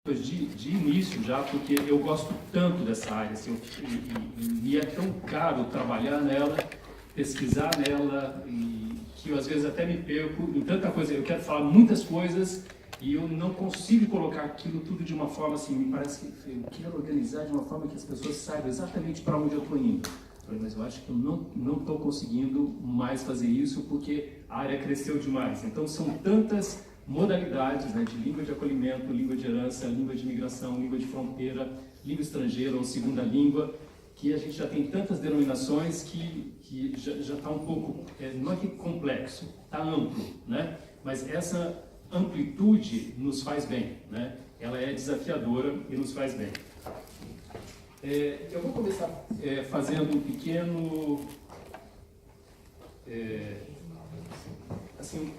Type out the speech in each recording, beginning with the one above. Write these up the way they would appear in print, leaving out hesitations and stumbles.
de início já, porque eu gosto tanto dessa área, assim, e é tão caro trabalhar nela, pesquisar nela, e que eu às vezes até me perco em tanta coisa. Eu quero falar muitas coisas e eu não consigo colocar aquilo tudo de uma forma assim, me parece que eu quero organizar de uma forma que as pessoas saibam exatamente para onde eu estou indo. Mas eu acho que eu não estou conseguindo mais fazer isso porque a área cresceu demais. Então são tantas modalidades, né, de língua de acolhimento, língua de herança, língua de imigração, língua de fronteira, língua estrangeira ou segunda língua, que a gente já tem tantas denominações que já está um pouco, não é que complexo, está amplo, né? Mas essa amplitude nos faz bem, né? Ela é desafiadora e nos faz bem. Eu vou começar fazendo um pequeno, assim,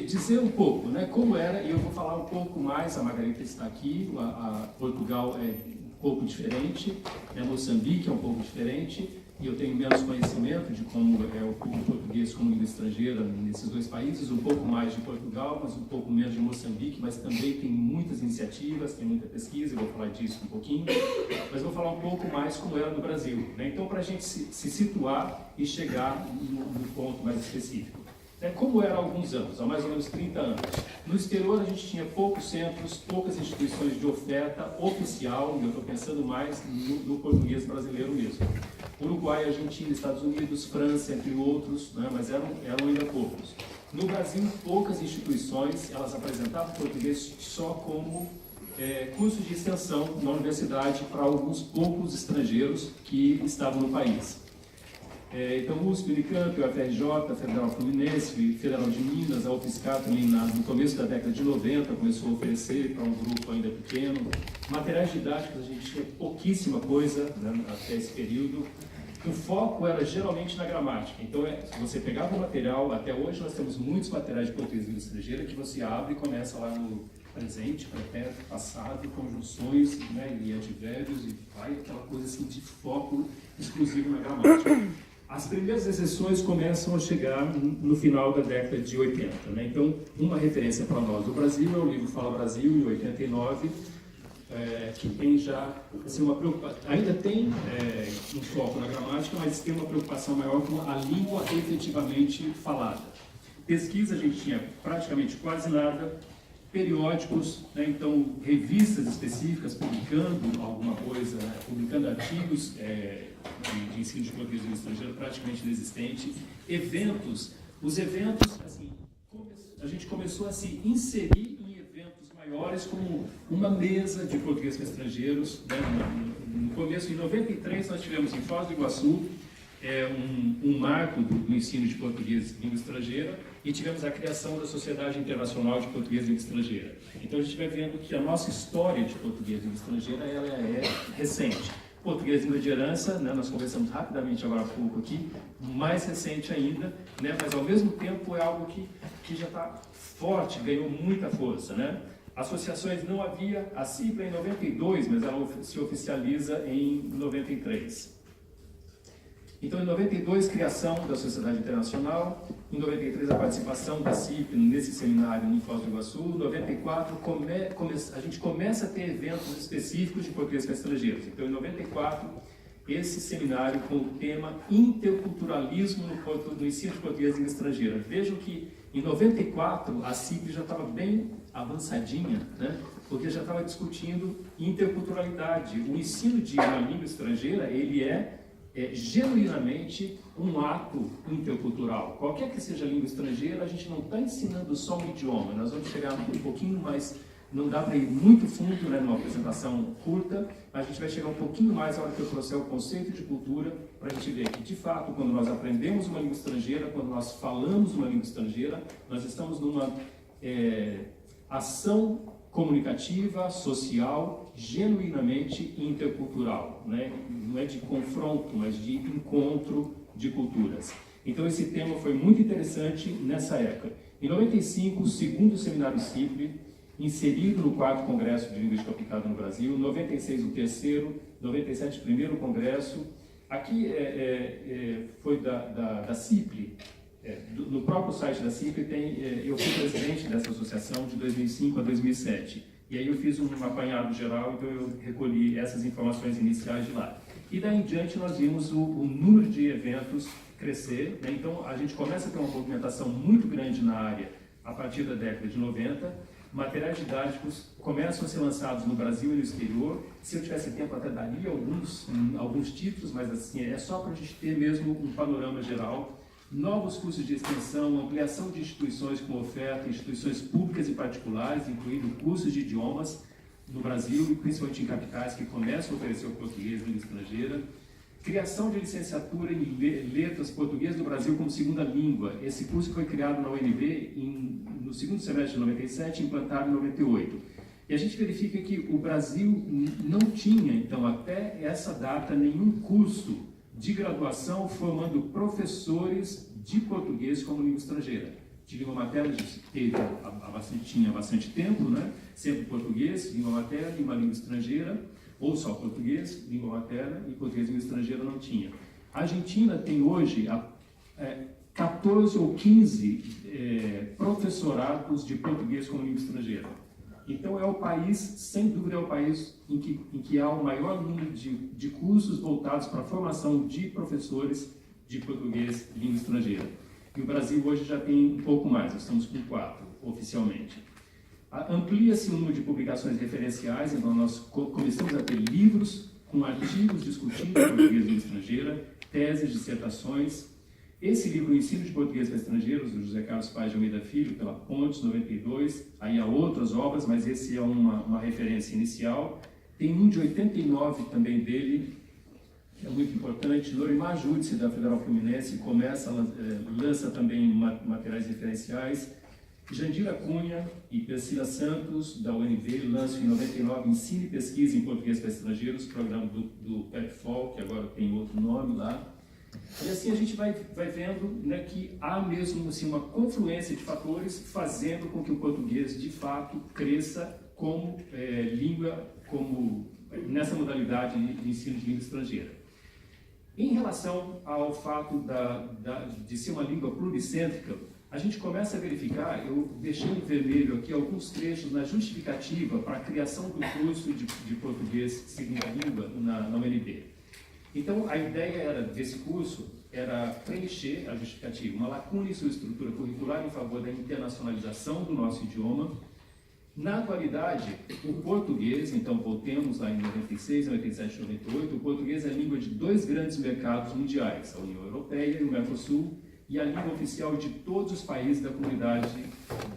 dizer um pouco, né, como era, e eu vou falar um pouco mais. A Margarita está aqui, a Portugal é um pouco diferente, Moçambique é um pouco diferente, e eu tenho menos conhecimento de como é o português como língua estrangeira nesses dois países, um pouco mais de Portugal, mas um pouco menos de Moçambique, mas também tem muitas iniciativas, tem muita pesquisa, eu vou falar disso um pouquinho, mas vou falar um pouco mais como era no Brasil, né? Então, para a gente se situar e chegar no ponto mais específico. Como era há alguns anos, há mais ou menos 30 anos. No exterior a gente tinha poucos centros, poucas instituições de oferta oficial, e eu estou pensando mais no português brasileiro mesmo. Uruguai, Argentina, Estados Unidos, França, entre outros, né, mas eram ainda poucos. No Brasil, poucas instituições, elas apresentavam português só como curso de extensão na universidade para alguns poucos estrangeiros que estavam no país. Então, o USP, Unicamp, o FRJ, Federal Fluminense, Federal de Minas, a UFSCar também no começo da década de 90 começou a oferecer para um grupo ainda pequeno. Materiais didáticos, a gente tinha pouquíssima coisa, né, até esse período. O foco era geralmente na gramática. Então, se você pegava o material, até hoje nós temos muitos materiais de português língua estrangeira que você abre e começa lá no presente, pretérito, passado, conjunções, né, e advérbios, e vai aquela coisa assim de foco exclusivo na gramática. As primeiras exceções começam a chegar no final da década de 80. Né? Então, uma referência para nós do Brasil é o livro Fala Brasil, em 89, que tem já assim, uma preocupação. Ainda tem um foco na gramática, mas tem uma preocupação maior com a língua efetivamente falada. Pesquisa a gente tinha praticamente quase nada. Periódicos, né? Então revistas específicas publicando alguma coisa, né? Publicando artigos de ensino de português no estrangeiro praticamente inexistente. Eventos, os eventos, assim, a gente começou a se inserir em eventos maiores como uma mesa de português para estrangeiros, né? No começo, em 93, nós tivemos em Foz do Iguaçu um marco do ensino de português língua estrangeira, e tivemos a criação da Sociedade Internacional de Português Língua Estrangeira. Então a gente vai vendo que a nossa história de português língua estrangeira ela é recente. Português língua de herança, né, nós conversamos rapidamente agora há pouco aqui, mais recente ainda, né, mas ao mesmo tempo é algo que já está forte, ganhou muita força, né? Associações não havia, a CIPLA em 92, mas ela se oficializa em 93. Então, em 92, criação da Sociedade Internacional. Em 93, a participação da CIP nesse seminário em Foz do Iguaçu. Em 94, a gente começa a ter eventos específicos de português para estrangeiros. Então, em 94, esse seminário com o tema Interculturalismo no ensino de português em língua estrangeira. Vejam que, em 94, a CIP já estava bem avançadinha, né? Porque já estava discutindo interculturalidade. O ensino de uma língua estrangeira, ele é genuinamente um ato intercultural. Qualquer que seja a língua estrangeira, a gente não está ensinando só um idioma. Nós vamos chegar um pouquinho mais, não dá para ir muito fundo, né, numa apresentação curta, mas a gente vai chegar um pouquinho mais na hora que eu trouxer o conceito de cultura, para a gente ver que, de fato, quando nós aprendemos uma língua estrangeira, quando nós falamos uma língua estrangeira, nós estamos numa ação comunicativa, social, genuinamente intercultural, né? Não é de confronto, mas de encontro de culturas. Então esse tema foi muito interessante nessa época. Em 95, o segundo seminário CIPLE, inserido no 4º Congresso de Linguística Aplicada no Brasil, 96 o terceiro, 97 o primeiro congresso. Aqui foi da CIPLE. No próprio site da CIPLE eu fui presidente dessa associação de 2005 a 2007. E aí eu fiz um apanhado geral, então eu recolhi essas informações iniciais de lá. E daí em diante nós vimos o número de eventos crescer, né? Então a gente começa a ter uma movimentação muito grande na área a partir da década de 90. Materiais didáticos começam a ser lançados no Brasil e no exterior. Se eu tivesse tempo, até daria alguns títulos, mas assim, é só para a gente ter mesmo um panorama geral. Novos cursos de extensão, ampliação de instituições com oferta, instituições públicas e particulares, incluindo cursos de idiomas no Brasil, e principalmente em capitais que começam a oferecer o português língua estrangeira. Criação de licenciatura em letras português do Brasil como segunda língua. Esse curso foi criado na UNB no segundo semestre de 97 e implantado em 98. E a gente verifica que o Brasil não tinha, então, até essa data, nenhum curso de graduação formando professores de português como língua estrangeira. Tive uma matéria que tinha bastante tempo, né? Sempre português, língua materna e uma língua estrangeira, ou só português, língua materna, e português, língua estrangeira não tinha. A Argentina tem hoje 14 ou 15 professorados de português como língua estrangeira. Então é o país, sem dúvida, é o país em que há o maior número de cursos voltados para a formação de professores de português língua estrangeira. E o Brasil hoje já tem um pouco mais, nós estamos com 4 oficialmente. Amplia-se o número de publicações referenciais, então nós começamos a ter livros com artigos discutindo português língua estrangeira, teses, dissertações. Esse livro, O Ensino de Português para Estrangeiros, do José Carlos Paes de Almeida Filho, pela Pontes, 92, aí há outras obras, mas esse é uma referência inicial. Tem um de 89 também dele, que é muito importante. Lorimar Júdice, da Federal Fluminense, lança também materiais referenciais. Jandira Cunha e Priscila Santos, da UNB, lançam em 99 Ensino e Pesquisa em Português para Estrangeiros, programa do PEPFOL, que agora tem outro nome lá. E assim a gente vai vendo, né, que há mesmo assim, uma confluência de fatores fazendo com que o português, de fato, cresça como língua, nessa modalidade de ensino de língua estrangeira. Em relação ao fato de ser uma língua pluricêntrica, a gente começa a verificar, eu deixei em vermelho aqui alguns trechos na justificativa para a criação do curso de português segunda língua na UNB. Então, a ideia desse curso era preencher a justificativa, uma lacuna em sua estrutura curricular em favor da internacionalização do nosso idioma. Na atualidade, o português, então voltemos lá em 96, 97, 98, o português é a língua de 2 grandes mercados mundiais, a União Europeia e o Mercosul, e a língua oficial de todos os países da comunidade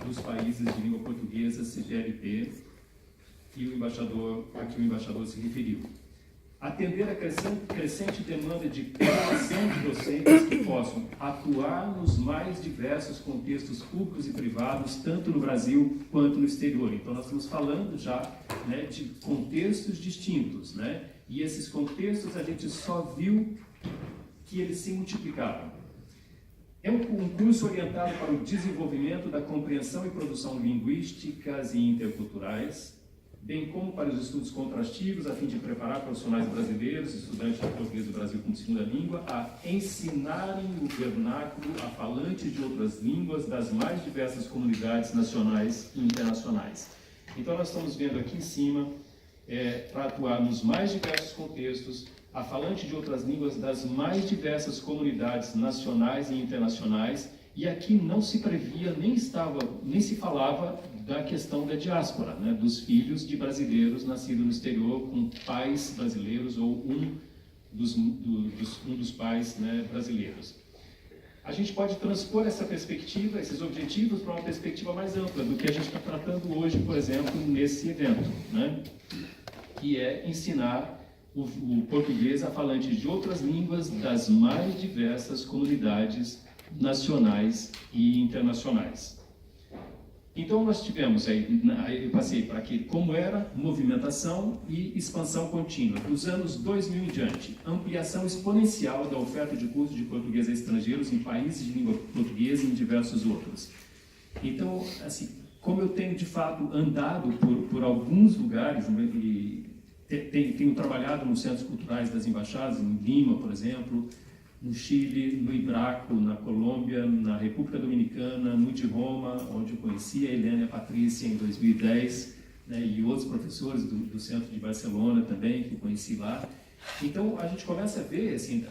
dos países de língua portuguesa, CGLP, que a que o embaixador se referiu. Atender a crescente demanda de formação de docentes que possam atuar nos mais diversos contextos públicos e privados, tanto no Brasil quanto no exterior. Então, nós estamos falando já, né, de contextos distintos, né? E esses contextos a gente só viu que eles se multiplicaram. É um curso orientado para o desenvolvimento da compreensão e produção linguísticas e interculturais, bem como para os estudos contrastivos, a fim de preparar profissionais brasileiros, estudantes de português do Brasil como segunda língua, a ensinarem o vernáculo a falantes de outras línguas das mais diversas comunidades nacionais e internacionais. Então, nós estamos vendo aqui em cima, para atuar nos mais diversos contextos, a falante de outras línguas das mais diversas comunidades nacionais e internacionais, e aqui não se previa, nem se falava da questão da diáspora, né, dos filhos de brasileiros nascidos no exterior com pais brasileiros ou um dos pais, né, brasileiros. A gente pode transpor essa perspectiva, esses objetivos, para uma perspectiva mais ampla do que a gente está tratando hoje, por exemplo, nesse evento, né, que é ensinar o português a falantes de outras línguas das mais diversas comunidades nacionais e internacionais. Então, nós tivemos aí, eu passei para aqui como era movimentação e expansão contínua. Dos anos 2000 em diante, ampliação exponencial da oferta de cursos de português a estrangeiros em países de língua portuguesa e em diversos outros. Então, assim, como eu tenho de fato andado por alguns lugares, né, e tenho trabalhado nos centros culturais das embaixadas, em Lima, por exemplo, no Chile, no Ibraco, na Colômbia, na República Dominicana, no de Roma, onde eu conheci a Helena e a Patrícia em 2010, né, e outros professores do centro de Barcelona também, que eu conheci lá. Então, a gente começa a ver, assim,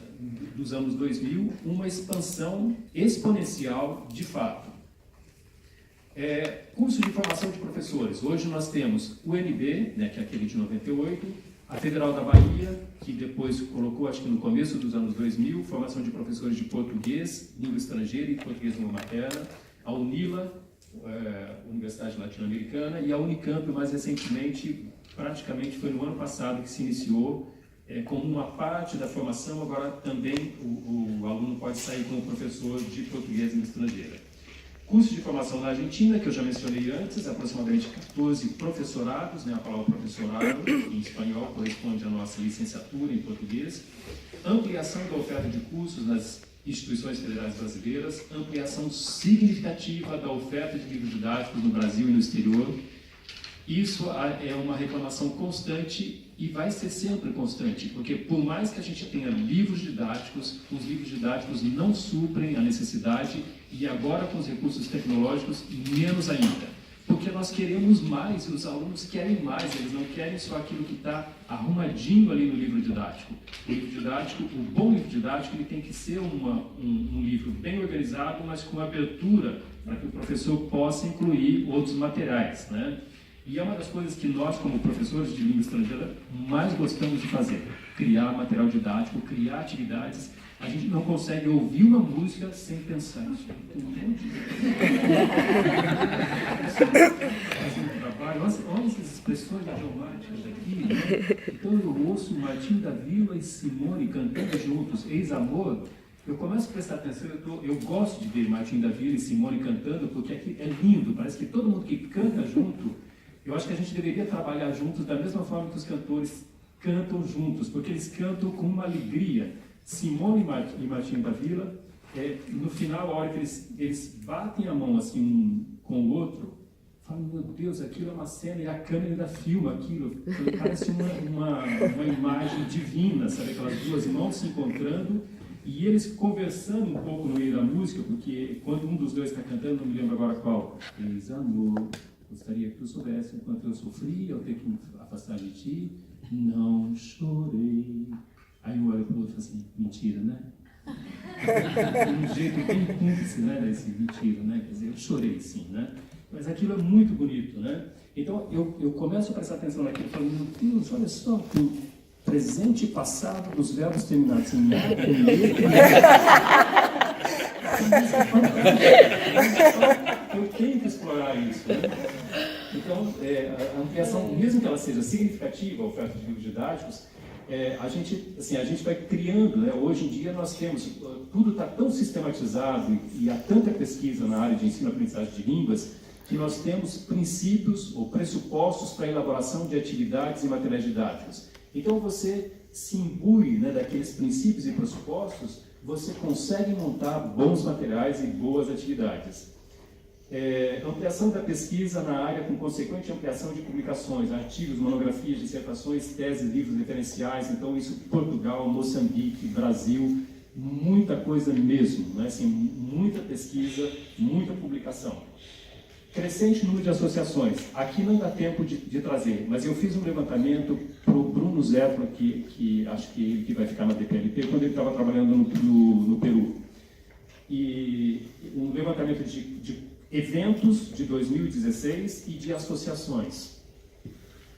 dos anos 2000, uma expansão exponencial de fato. Curso de formação de professores. Hoje nós temos o UNB, né, que é aquele de 98, a Federal da Bahia, que depois colocou, acho que no começo dos anos 2000, formação de professores de português, língua estrangeira e português língua materna, a UNILA, Universidade Latino-Americana, e a Unicamp, mais recentemente, praticamente foi no ano passado que se iniciou, como uma parte da formação. Agora também o aluno pode sair como professor de português língua estrangeira. Curso de formação na Argentina, que eu já mencionei antes, aproximadamente 14 professorados, né, a palavra professorado em espanhol corresponde à nossa licenciatura em português. Ampliação da oferta de cursos nas instituições federais brasileiras, ampliação significativa da oferta de livros didáticos no Brasil e no exterior. Isso é uma reclamação constante e vai ser sempre constante, porque por mais que a gente tenha livros didáticos, os livros didáticos não suprem a necessidade, e agora com os recursos tecnológicos, menos ainda. Porque nós queremos mais e os alunos querem mais, eles não querem só aquilo que está arrumadinho ali no livro didático. O livro didático, o bom livro didático, ele tem que ser um livro bem organizado, mas com abertura para que o professor possa incluir outros materiais, né? E é uma das coisas que nós, como professores de língua estrangeira, mais gostamos de fazer. Criar material didático, criar atividades. A gente não consegue ouvir uma música sem pensar nisso. Olha essas expressões idiomáticas aqui, né? Então eu ouço Martim da Vila e Simone cantando juntos, Ex-Amor. Eu começo a prestar atenção, eu gosto de ver Martim da Vila e Simone cantando, porque aqui é lindo, parece que todo mundo que canta junto. Eu acho que a gente deveria trabalhar juntos da mesma forma que os cantores cantam juntos, porque eles cantam com uma alegria. Simone e Martim da Vila, no final, a hora que eles batem a mão assim um com o outro, falam, meu Deus, aquilo é uma cena, e a câmera ainda filma aquilo. Parece uma imagem divina, sabe? Aquelas duas mãos se encontrando e eles conversando um pouco no meio da música, porque quando um dos dois está cantando, não me lembro agora qual, Ex-Amor. Gostaria que tu soubesse o quanto eu sofri ao ter que me afastar de ti. Não chorei. Aí um olha para o outro assim, mentira, né? Um jeito bem cúmplice, né, desse mentira, né? Quer dizer, eu chorei sim, né? Mas aquilo é muito bonito, né? Então eu começo a prestar atenção naquilo e falo, meu Deus, olha só, o presente e passado dos verbos terminados em eu tenho que explorar isso, né? Então, a ampliação, mesmo que ela seja significativa, a oferta de livros didáticos, a gente vai criando, né? Hoje em dia nós temos, tudo está tão sistematizado e há tanta pesquisa na área de ensino e aprendizagem de línguas, que nós temos princípios ou pressupostos para a elaboração de atividades e materiais didáticos. Então, você se imbui, né, daqueles princípios e pressupostos, você consegue montar bons materiais e boas atividades. Ampliação da pesquisa na área com consequente ampliação de publicações, artigos, monografias, dissertações, teses, livros referenciais. Então isso Portugal, Moçambique, Brasil, muita coisa mesmo, né? Assim, muita pesquisa, muita publicação. Crescente número de associações. Aqui não dá tempo de trazer, mas eu fiz um levantamento para o Bruno Zefro, que acho que ele que vai ficar na DPLP, quando ele estava trabalhando no Peru. E um levantamento de eventos de 2016 e de associações.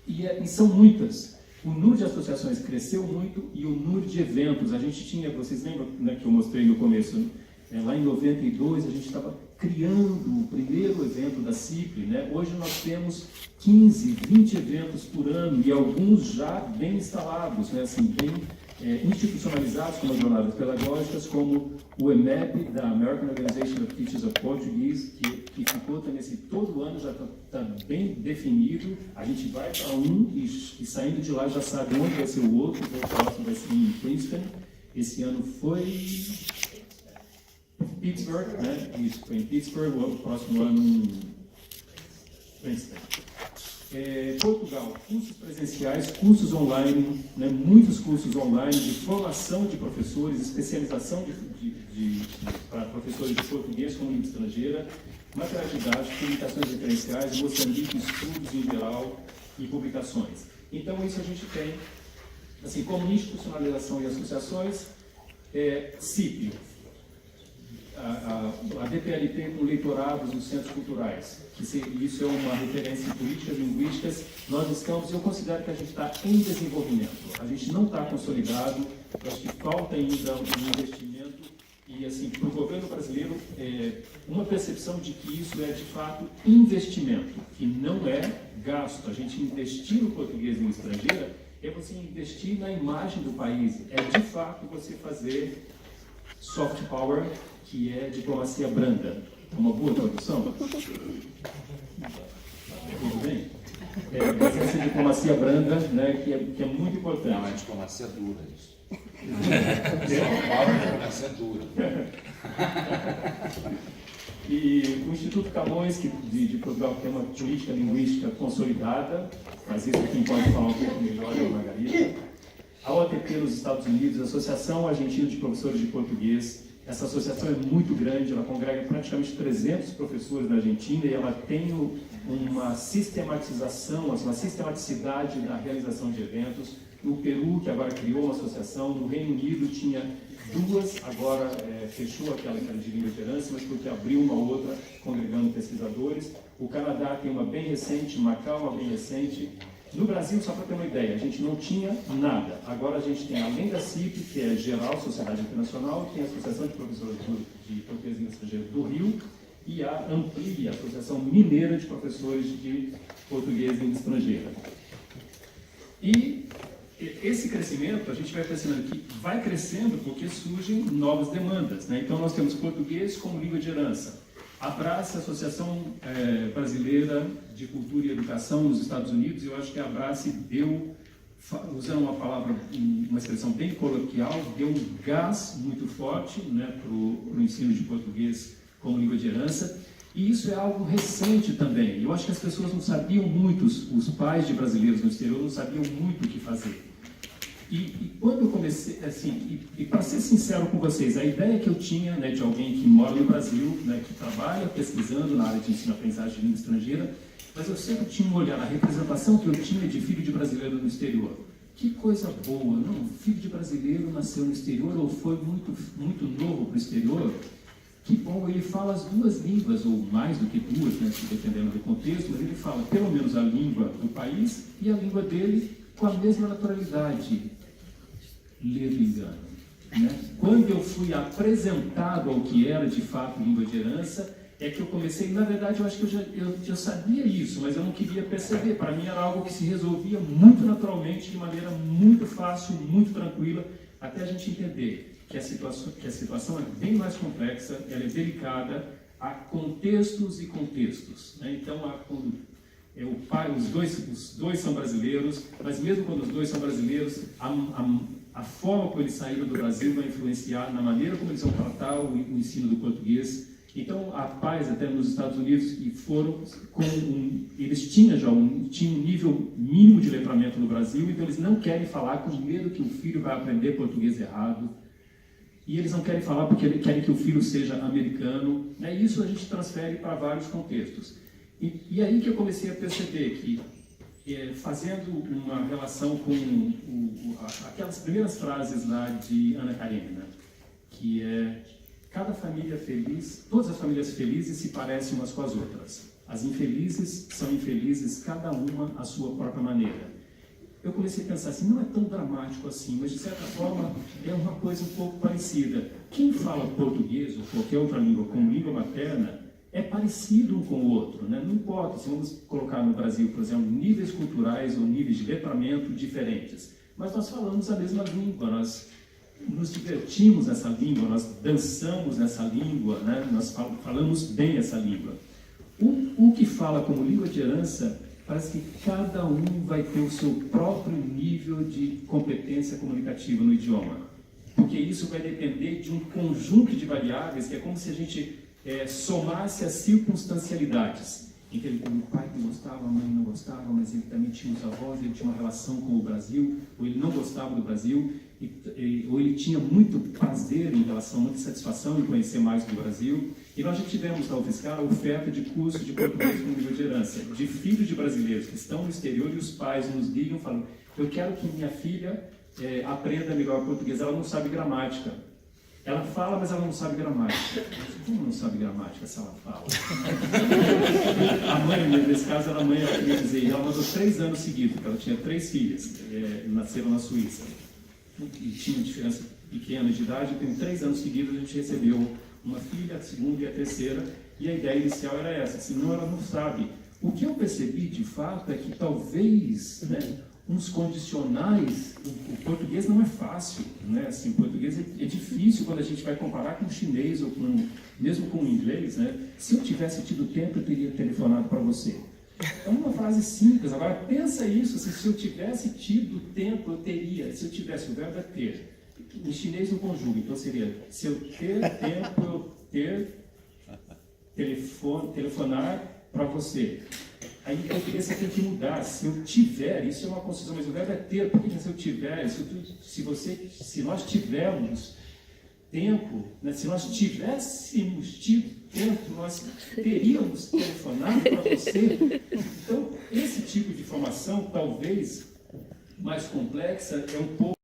E são muitas. O número de associações cresceu muito e o número de eventos. A gente tinha, vocês lembram, né, que eu mostrei no começo, lá em 92 a gente estava criando o primeiro evento da CIPRE, né? Hoje nós temos 15, 20 eventos por ano e alguns já bem instalados, né? Assim, bem institucionalizados, como as jornadas pedagógicas, como o EMEP, da American Organization of Teachers of Portuguese, que ficou também assim, todo ano já está bem definido. A gente vai para um e saindo de lá já sabe onde vai ser o outro. O próximo vai ser em Princeton. Esse ano foi Pittsburgh, né? Isso, foi em Pittsburgh. O próximo ano em Princeton. Portugal, cursos presenciais, cursos online, né, muitos cursos online de formação de professores, especialização para professores de português como língua estrangeira. materiais didáticos, publicações referenciais, Moçambique, estudos em geral e publicações. Então, isso a gente tem, assim, como institucionalização e associações, CIP, a DPLT com leitorados nos centros culturais, isso é uma referência em políticas linguísticas. Nós estamos, eu considero que a gente está em desenvolvimento, a gente não está consolidado, eu acho que falta ainda um investimento e, assim, para o governo brasileiro, uma percepção de que isso é, de fato, investimento, que não é gasto. A gente investir no português em estrangeira é você investir na imagem do país, é, de fato, você fazer soft power, que é diplomacia branda. Uma boa tradução? Tudo bem? Mas essa diplomacia branda, né, que é muito importante. Não, é diplomacia dura isso. Soft power é diplomacia dura. E o Instituto Camões, de Portugal, que tem uma política linguística consolidada, mas isso quem pode falar um pouco melhor é a Margarida. A OTP nos Estados Unidos, a Associação Argentina de Professores de Português. Essa associação é muito grande, ela congrega praticamente 300 professores da Argentina e ela tem uma sistematização, uma sistematicidade na realização de eventos. No Peru, que agora criou uma associação, no Reino Unido tinha duas, agora fechou aquela de língua de herança, mas porque abriu uma outra, congregando pesquisadores. O Canadá tem uma bem recente, Macau uma bem recente. No Brasil, só para ter uma ideia, a gente não tinha nada. Agora a gente tem, além da CIP, que é Geral Sociedade Internacional, tem a Associação de Professores de Português e Língua Estrangeira do Rio e a AMPLI, a Associação Mineira de Professores de Português e Língua Estrangeira. E esse crescimento, a gente vai percebendo que vai crescendo porque surgem novas demandas, né? Então nós temos português como língua de herança. A Abrace, a Associação Brasileira de Cultura e Educação nos Estados Unidos, eu acho que a Abrace deu, usando uma palavra, uma expressão bem coloquial, deu um gás muito forte, né, para o ensino de português como língua de herança. E isso é algo recente também. Eu acho que as pessoas não sabiam muito, os pais de brasileiros no exterior não sabiam muito o que fazer. E quando eu comecei, assim, e para ser sincero com vocês, a ideia que eu tinha, né, de alguém que mora no Brasil, né, que trabalha pesquisando na área de ensino-aprendizagem de língua estrangeira, mas eu sempre tinha um olhar, a representação que eu tinha de filho de brasileiro no exterior. Que coisa boa, não? Filho de brasileiro nasceu no exterior ou foi muito novo para o exterior. Que bom, ele fala as duas línguas, ou mais do que duas, né, dependendo do contexto, mas ele fala pelo menos a língua do país e a língua dele com a mesma naturalidade. Ledo engano, né? Quando eu fui apresentado ao que era de fato língua de herança, é que eu comecei, na verdade eu acho que eu já sabia isso, mas eu não queria perceber. Para mim era algo que se resolvia muito naturalmente, de maneira muito fácil, muito tranquila, até a gente entender que a situação é bem mais complexa, ela é delicada, há contextos e contextos, né? Então, quando o pai, os dois são brasileiros, mas mesmo quando os dois são brasileiros, a forma como eles saíram do Brasil vai influenciar na maneira como eles vão tratar o ensino do português. Então, há pais até nos Estados Unidos que foram eles tinham um nível mínimo de letramento no Brasil, então eles não querem falar com medo que o filho vai aprender português errado. E eles não querem falar porque querem que o filho seja americano. Isso a gente transfere para vários contextos. E aí que eu comecei a perceber que, fazendo uma relação com aquelas primeiras frases lá de Ana Karenina, que é: cada família feliz, todas as famílias felizes se parecem umas com as outras. As infelizes são infelizes, cada uma à sua própria maneira. Eu comecei a pensar assim, não é tão dramático assim, mas de certa forma é uma coisa um pouco parecida. Quem fala português ou qualquer outra língua como língua materna é parecido um com o outro, né? Não importa se vamos colocar no Brasil, por exemplo, níveis culturais ou níveis de letramento diferentes, mas nós falamos a mesma língua, nós nos divertimos nessa língua, nós dançamos nessa língua, né? Nós falamos bem essa língua. O que fala como língua de herança, parece que cada um vai ter o seu próprio nível de competência comunicativa no idioma, porque isso vai depender de um conjunto de variáveis que é como se a gente somasse as circunstancialidades. Em que o pai não gostava, a mãe não gostava, mas ele também tinha os avós, ele tinha uma relação com o Brasil, ou ele não gostava do Brasil, ou ele tinha muito prazer em relação, muita satisfação em conhecer mais do Brasil. E nós já tivemos na UFSCar a oferta de curso de português com nível de herança, de filhos de brasileiros que estão no exterior e os pais nos ligam falando: eu quero que minha filha aprenda melhor português, ela não sabe gramática. Ela fala, mas ela não sabe gramática. Como não sabe gramática se ela fala? A mãe, nesse caso, era a mãe, ela queria dizer, ela mandou 3 anos seguidos, porque ela tinha 3 filhas, nasceram na Suíça. E tinha diferença pequena de idade, então em 3 anos seguidos a gente recebeu uma filha, a segunda e a terceira, e a ideia inicial era essa, senão ela não sabe. O que eu percebi, de fato, é que talvez, né, uns condicionais, o português não é fácil, né? Assim, o português é difícil quando a gente vai comparar com o chinês ou mesmo com o inglês, né? Se eu tivesse tido tempo, eu teria telefonado para você. É uma frase simples. Agora, pensa isso, assim, se eu tivesse tido tempo, eu teria. Se eu tivesse, o verbo é ter. Em chinês não conjuga, então seria, se eu ter tempo, eu telefonar para você. Aí em português você tem que mudar. Se eu tiver, isso é uma construção, mas o verbo é ter. Por que se eu tiver? Se nós tivermos tempo, né? Se nós tivéssemos tido tempo, nós teríamos telefonado para você. Então, esse tipo de informação, talvez mais complexa, é um pouco